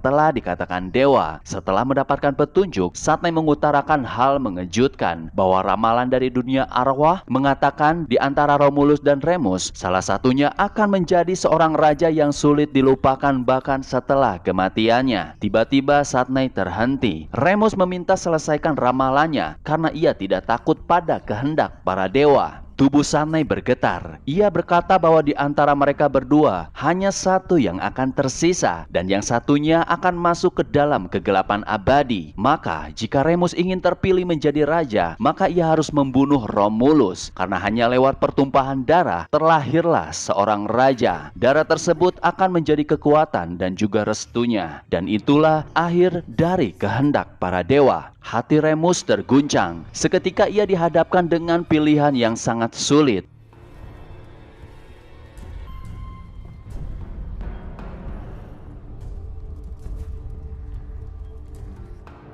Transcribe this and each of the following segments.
telah dikatakan dewa. Setelah mendapatkan petunjuk, Satnai mengutarakan hal mengejutkan bahwa ramalan dari dunia arwah mengatakan di antara Romulus dan Remus, salah satunya akan menjadi seorang raja yang sulit dilupakan bahkan setelah kematiannya. Tiba-tiba Satnai terhenti. Remus meminta selesaikan ramalannya karena ia tidak takut pada kehendak para dewa. Tubuh Satnai bergetar. Ia berkata bahwa di antara mereka berdua hanya satu yang akan tersisa dan yang satunya akan masuk ke dalam kegelapan abadi. Maka jika Remus ingin terpilih menjadi raja, maka ia harus membunuh Romulus karena hanya lewat pertumpahan darah terlahirlah seorang raja. Darah tersebut akan menjadi kekuatan dan juga restunya, dan itulah akhir dari kehendak para dewa. Hati Remus terguncang. Seketika ia dihadapkan dengan pilihan yang sangat sulit.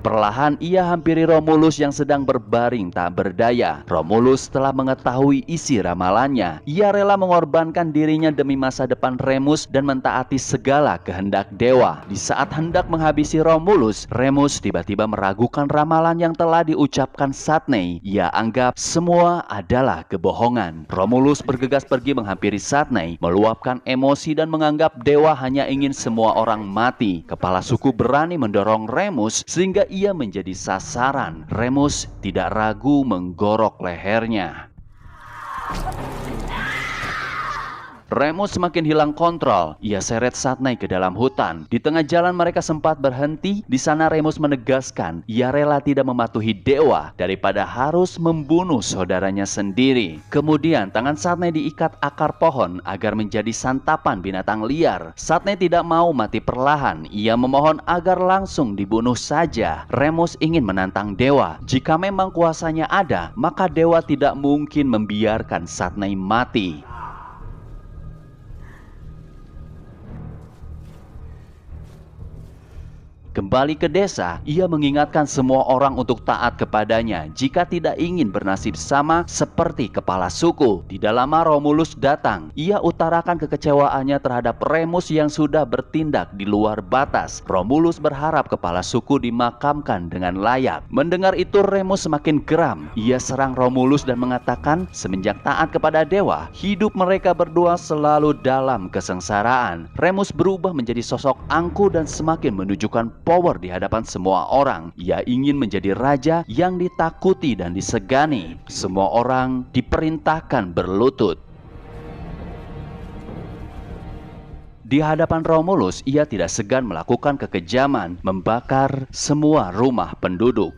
Perlahan ia hampiri Romulus yang sedang berbaring tak berdaya. Romulus telah mengetahui isi ramalannya. Ia rela mengorbankan dirinya demi masa depan Remus dan mentaati segala kehendak dewa. Di saat hendak menghabisi Romulus, Remus tiba-tiba meragukan ramalan yang telah diucapkan Satnai. Ia anggap semua adalah kebohongan. Romulus bergegas pergi menghampiri Satnai, meluapkan emosi dan menganggap dewa hanya ingin semua orang mati. Kepala suku berani mendorong Remus sehingga ia menjadi sasaran. Remus tidak ragu menggorok lehernya. Remus semakin hilang kontrol. Ia seret Satnai ke dalam hutan. Di tengah jalan mereka sempat berhenti. Di sana Remus menegaskan ia rela tidak mematuhi dewa daripada harus membunuh saudaranya sendiri. Kemudian tangan Satnai diikat akar pohon agar menjadi santapan binatang liar. Satnai tidak mau mati perlahan. Ia memohon agar langsung dibunuh saja. Remus ingin menantang dewa. Jika memang kuasanya ada, maka dewa tidak mungkin membiarkan Satnai mati. Kembali ke desa, ia mengingatkan semua orang untuk taat kepadanya jika tidak ingin bernasib sama seperti kepala suku. Tidak lama Romulus datang. Ia utarakan kekecewaannya terhadap Remus yang sudah bertindak di luar batas. Romulus berharap kepala suku dimakamkan dengan layak. Mendengar itu Remus semakin geram. Ia serang Romulus dan mengatakan semenjak taat kepada dewa, hidup mereka berdua selalu dalam kesengsaraan. Remus berubah menjadi sosok angkuh dan semakin menunjukkan power di hadapan semua orang. Ia ingin menjadi raja yang ditakuti dan disegani. Semua orang diperintahkan berlutut. Di hadapan Romulus, ia tidak segan melakukan kekejaman, membakar semua rumah penduduk.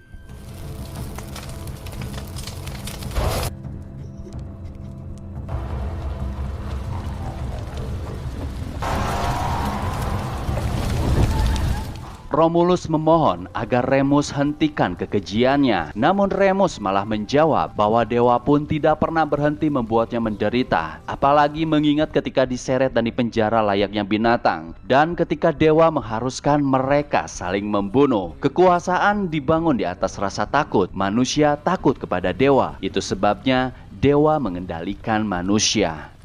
Romulus memohon agar Remus hentikan kekejiannya. Namun Remus malah menjawab bahwa dewa pun tidak pernah berhenti membuatnya menderita. Apalagi mengingat ketika diseret dan dipenjara layaknya binatang. Dan ketika dewa mengharuskan mereka saling membunuh. Kekuasaan dibangun di atas rasa takut. Manusia takut kepada dewa. Itu sebabnya dewa mengendalikan manusia.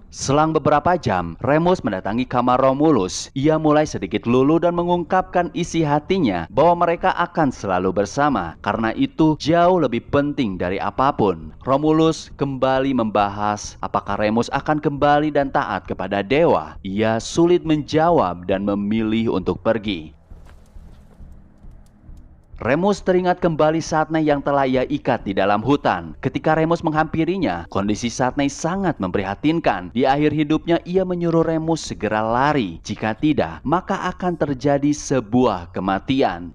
Selang beberapa jam, Remus mendatangi kamar Romulus. Ia mulai sedikit luluh dan mengungkapkan isi hatinya bahwa mereka akan selalu bersama. Karena itu jauh lebih penting dari apapun. Romulus kembali membahas apakah Remus akan kembali dan taat kepada dewa. Ia sulit menjawab dan memilih untuk pergi. Remus teringat kembali Satnai yang telah ia ikat di dalam hutan. Ketika Remus menghampirinya, kondisi Satnai sangat memprihatinkan. Di akhir hidupnya ia menyuruh Remus segera lari. Jika tidak, maka akan terjadi sebuah kematian.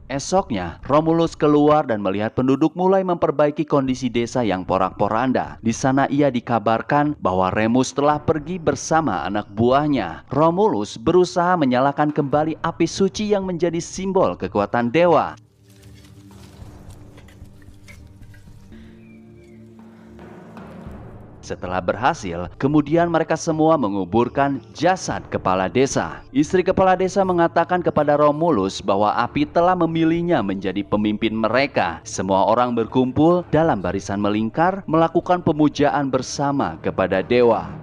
Esoknya, Romulus keluar dan melihat penduduk mulai memperbaiki kondisi desa yang porak-poranda. Di sana ia dikabarkan bahwa Remus telah pergi bersama anak buahnya. Romulus berusaha menyalakan kembali api suci yang menjadi simbol kekuatan dewa. Setelah berhasil, kemudian mereka semua menguburkan jasad kepala desa. Istri kepala desa mengatakan kepada Romulus bahwa api telah memilihnya menjadi pemimpin mereka. Semua orang berkumpul dalam barisan melingkar melakukan pemujaan bersama kepada dewa.